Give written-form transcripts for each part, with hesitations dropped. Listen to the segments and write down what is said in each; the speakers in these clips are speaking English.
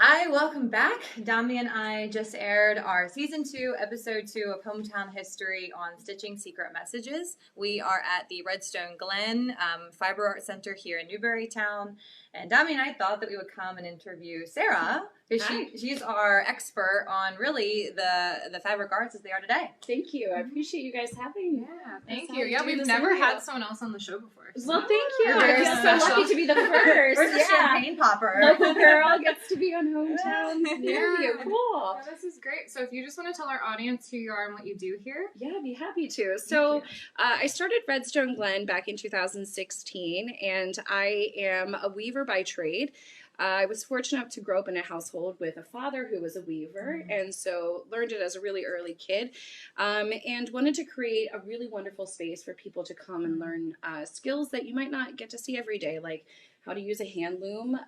Hi, welcome back. Domi and I just aired our season 2, episode 2 of Hometown History on Stitching Secret Messages. We are at the Redstone Glen Fiber Art Center here in Newburytown. And Domi and I thought that we would come and interview Sara, because she's our expert on really the fabric arts as they are today. Thank you. I appreciate you guys having me. Yeah, thank you. Yeah, we've never had someone else on the show before. So. Well, thank you. I feel so lucky to be the first. First champagne popper. Local girl gets to be on Hometown interview. Cool. Yeah, this is great. So if you just want to tell our audience who you are and what you do here. Yeah, I'd be happy to. So I started Redstone Glen back in 2016, and I am a weaver by trade. I was fortunate enough to grow up in a household with a father who was a weaver, and so learned it as a really early kid, and wanted to create a really wonderful space for people to come and learn skills that you might not get to see every day, like how to use a hand loom,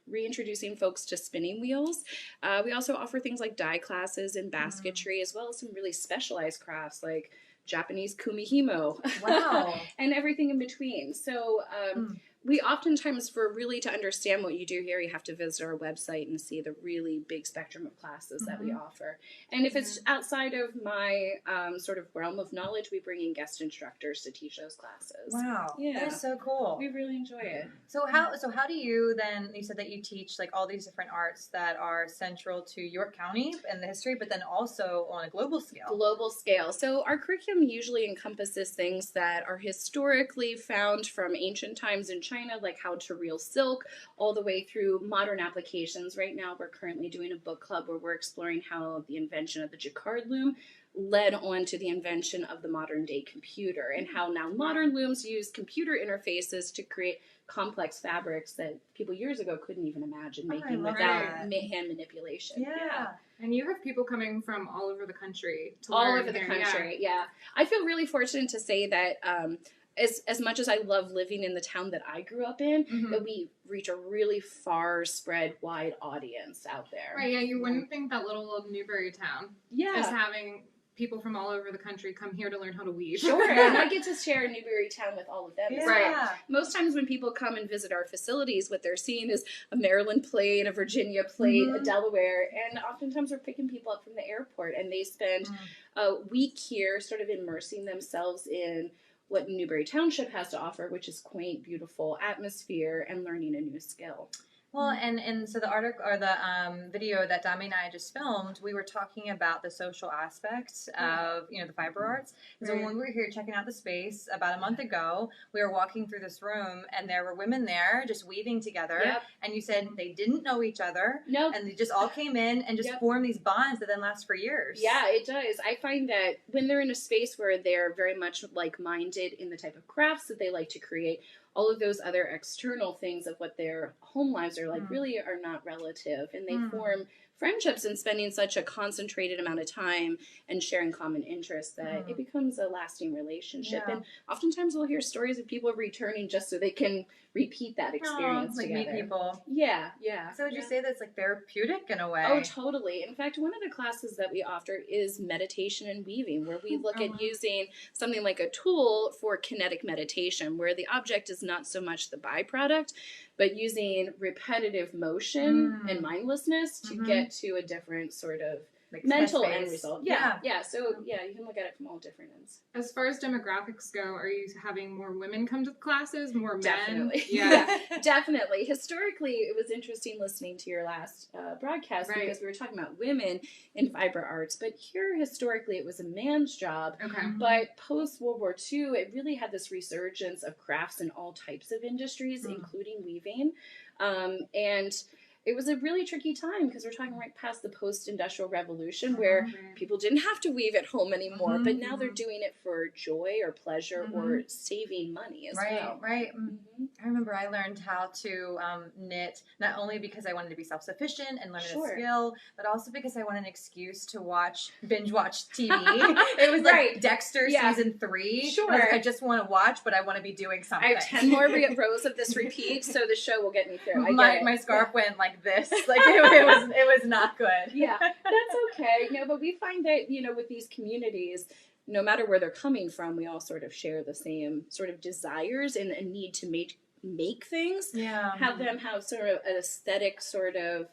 reintroducing folks to spinning wheels. We also offer things like dye classes and basketry, as well as some really specialized crafts like Japanese kumihimo. Wow. And everything in between. So we oftentimes, for really to understand what you do here, you have to visit our website and see the really big spectrum of classes that we offer. And if it's outside of my sort of realm of knowledge, we bring in guest instructors to teach those classes. Wow. Yeah. That is so cool. We really enjoy it. So how do you then, you said that you teach like all these different arts that are central to York County and the history, but then also on a global scale. Global scale. So our curriculum usually encompasses things that are historically found from ancient times in China, like how to reel silk, all the way through modern applications. Right now we're currently doing a book club where we're exploring how the invention of the jacquard loom led on to the invention of the modern day computer, and how now modern looms use computer interfaces to create complex fabrics that people years ago couldn't even imagine making without hand manipulation. Yeah. And you have people coming from all over the country to all learn over the here. country. Yeah. I feel really fortunate to say that as much as I love living in the town that I grew up in, that we reach a really far spread, wide audience out there. Right, yeah, you wouldn't think that little old Newburytown is having people from all over the country come here to learn how to weave. Sure, and I get to share Newburytown with all of them. Yeah. Right. Most times when people come and visit our facilities, what they're seeing is a Maryland plate, a Virginia plate, a Delaware, and oftentimes we're picking people up from the airport, and they spend a week here sort of immersing themselves in what Newbury Township has to offer, which is quaint, beautiful atmosphere and learning a new skill. Well, and so the article or the video that Domi and I just filmed, we were talking about the social aspects of the fiber arts. So when we were here checking out the space about a month ago, we were walking through this room and there were women there just weaving together. Yep. And you said they didn't know each other. Nope. And they just all came in and just formed these bonds that then last for years. Yeah, it does. I find that when they're in a space where they're very much like-minded in the type of crafts that they like to create, all of those other external things of what their home lives are like really are not relative, and they form friendships and spending such a concentrated amount of time and sharing common interests that it becomes a lasting relationship. And oftentimes we'll hear stories of people returning just so they can repeat that experience like together. meet people. Yeah. So would you say that's like therapeutic in a way? Oh, totally. In fact, one of the classes that we offer is meditation and weaving, where we look at using something like a tool for kinetic meditation, where the object is not so much the byproduct, but using repetitive motion and mindlessness to get to a different sort of like mental end result. Yeah. So you can look at it from all different ends. As far as demographics go, are you having more women come to the classes, more men? Definitely. Yeah. Definitely. Historically, it was interesting listening to your last broadcast because we were talking about women in fiber arts, but here historically it was a man's job. Okay. But post World War II, it really had this resurgence of crafts in all types of industries, including weaving, and it was a really tricky time because we're talking right past the post-industrial revolution where people didn't have to weave at home anymore, but now they're doing it for joy or pleasure or saving money as well. Right. I remember I learned how to knit, not only because I wanted to be self-sufficient and learn a skill, but also because I wanted an excuse to binge watch TV. It was like Dexter season 3. Sure. I just want to watch, but I want to be doing something. I have 10 more rows of this repeat, so the show will get me through. My scarf went like this. Like it was not good. Yeah, that's okay. No, but we find that, with these communities, no matter where they're coming from, we all sort of share the same sort of desires and a need to make make things, Yeah. have them have sort of an aesthetic sort of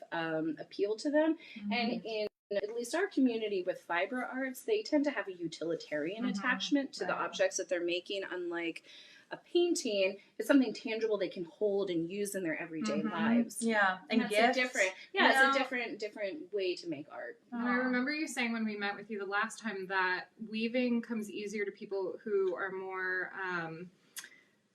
appeal to them. Mm-hmm. And in at least our community with fiber arts, they tend to have a utilitarian attachment to the objects that they're making, unlike a painting. It's something tangible they can hold and use in their everyday lives. Yeah, and that's gifts. a different, it's a different way to make art. And I remember you saying when we met with you the last time that weaving comes easier to people who are more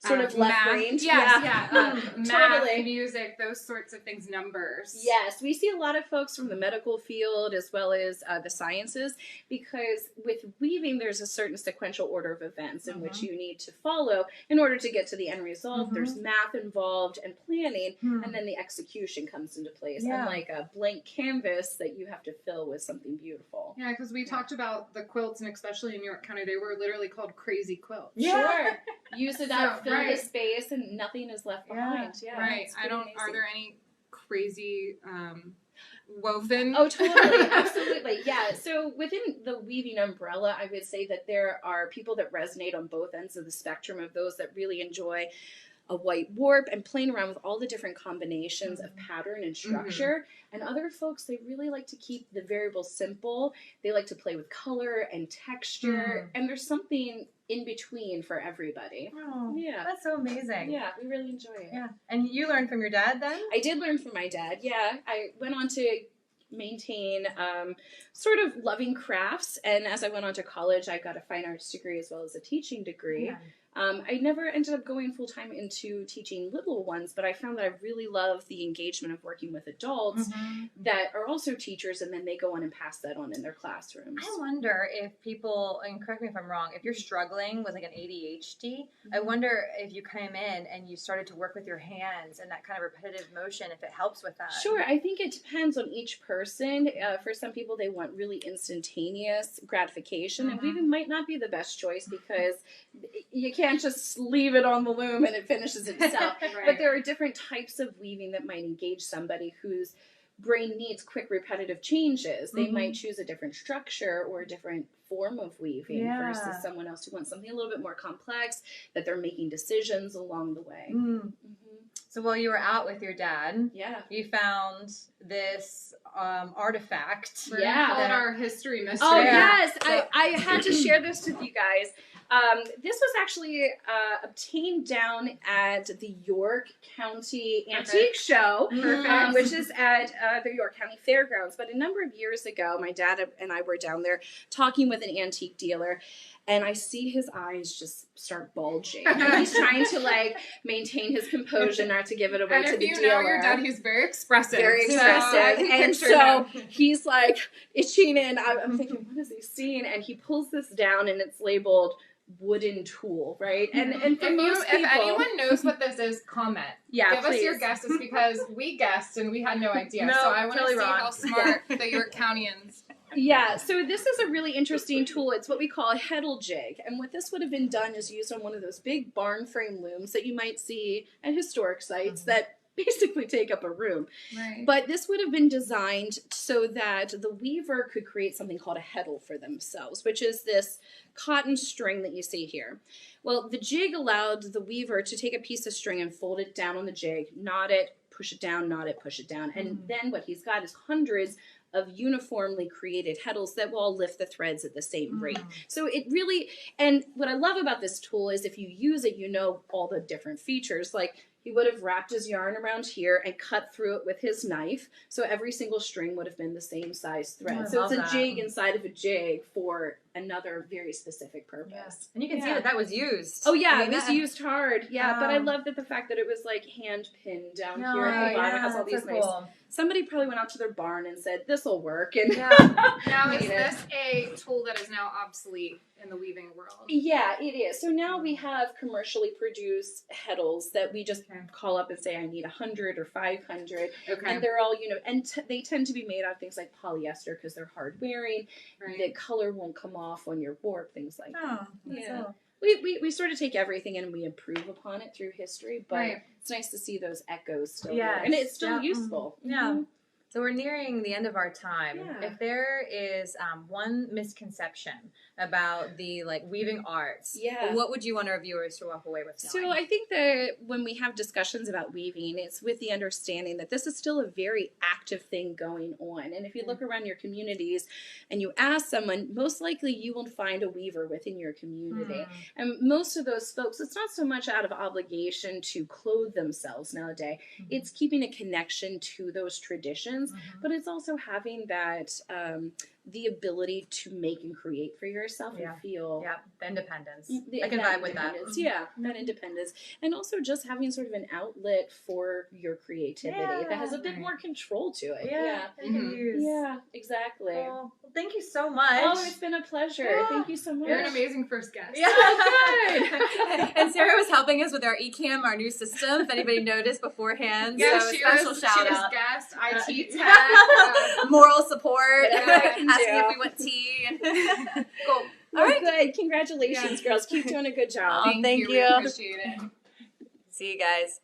sort of left-brained. Math, Totally. music, those sorts of things, numbers. Yes, we see a lot of folks from the medical field as well as the sciences, because with weaving there's a certain sequential order of events in which you need to follow in order to get to the end result. There's math involved and planning, and then the execution comes into place, unlike a blank canvas that you have to fill with something beautiful. Yeah, because we talked about the quilts, and especially in York County, they were literally called crazy quilts. Yeah. Sure. Use it up, fill the space, and nothing is left behind. Yeah, right. Are there any crazy woven? Oh, totally, absolutely. Yeah. So within the weaving umbrella, I would say that there are people that resonate on both ends of the spectrum, of those that really enjoy a white warp and playing around with all the different combinations of pattern and structure. And other folks, they really like to keep the variables simple. They like to play with color and texture. And there's something in between for everybody. Oh, yeah. That's so amazing. Yeah, we really enjoy it. Yeah. And you learned from your dad then? I did learn from my dad, yeah. I went on to maintain sort of loving crafts. And as I went on to college, I got a fine arts degree as well as a teaching degree. Yeah. I never ended up going full-time into teaching little ones, but I found that I really love the engagement of working with adults that are also teachers, and then they go on and pass that on in their classrooms. I wonder if people, and correct me if I'm wrong, if you're struggling with like an ADHD, I wonder if you came in and you started to work with your hands and that kind of repetitive motion, if it helps with that. Sure, I think it depends on each person. For some people, they want really instantaneous gratification, and weaving might not be the best choice because you can't just leave it on the loom and it finishes itself. But there are different types of weaving that might engage somebody whose brain needs quick repetitive changes. They might choose a different structure or a different form of weaving versus someone else who wants something a little bit more complex, that they're making decisions along the way. So while you were out with your dad, you found this artifact. We're gonna call it our history mystery. Oh yes, I had to share this with you guys. This was actually obtained down at the York County Antique Show, which is at the York County Fairgrounds. But a number of years ago, my dad and I were down there talking with an antique dealer, and I see his eyes just start bulging. And he's trying to like maintain his composure, not to give it away to the dealer. And if you know your dad, he's very expressive. Very expressive. And so he's like itching, and I'm thinking, what is he seeing? And he pulls this down, and it's labeled wooden tool, right? And for most people, if anyone knows what this is, comment. Give us your guesses, because we guessed and we had no idea. So I want to see how smart the York Countyans. Yeah, so this is a really interesting tool. It's what we call a heddle jig. And what this would have been done is used on one of those big barn frame looms that you might see at historic sites that basically take up a room. Right. But this would have been designed so that the weaver could create something called a heddle for themselves, which is this cotton string that you see here. Well, the jig allowed the weaver to take a piece of string and fold it down on the jig, knot it, push it down, knot it, push it down. And then what he's got is hundreds of uniformly created heddles that will all lift the threads at the same rate. So it really, and what I love about this tool is if you use it, you know all the different features. Like, he would have wrapped his yarn around here and cut through it with his knife. So every single string would have been the same size thread. So it's a jig inside of a jig for another very specific purpose. Yes. And you can see that was used. Oh yeah, it was used hard. Yeah, but I love that the fact that it was like hand pinned down here at the bottom. It has all these nice. Somebody probably went out to their barn and said, "This'll work." And now is this a tool that is now obsolete in the weaving world? Yeah, it is. So now we have commercially produced heddles that we just call up and say, "I need 100 or 500," and they're all and they tend to be made out of things like polyester because they're hard wearing. Right. The color won't come off on your warp, things like that. Yeah. We sort of take everything and we improve upon it through history, but it's nice to see those echoes still there. And it's still useful. So we're nearing the end of our time. Yeah. If there is one misconception about the weaving arts, what would you want our viewers to walk away with knowing? So I think that when we have discussions about weaving, it's with the understanding that this is still a very active thing going on. And if you look around your communities and you ask someone, most likely you will find a weaver within your community. And most of those folks, it's not so much out of obligation to clothe themselves nowadays. It's keeping a connection to those traditions, but it's also having that the ability to make and create for yourself and feel the independence. I can vibe with that. Yeah, that independence, and also just having sort of an outlet for your creativity that has a bit more control to it. Yeah, exactly. Well, thank you so much. Oh, it's been a pleasure. Thank you so much. You're an amazing first guest. Yeah, good. And Sarah was helping us with our eCam, our new system. If anybody noticed beforehand, so special shout out. Guest, IT tech, moral support, asking if we want tea. Cool. All right, good. Congratulations, girls. Keep doing a good job. Thank you. We appreciate it. See you guys.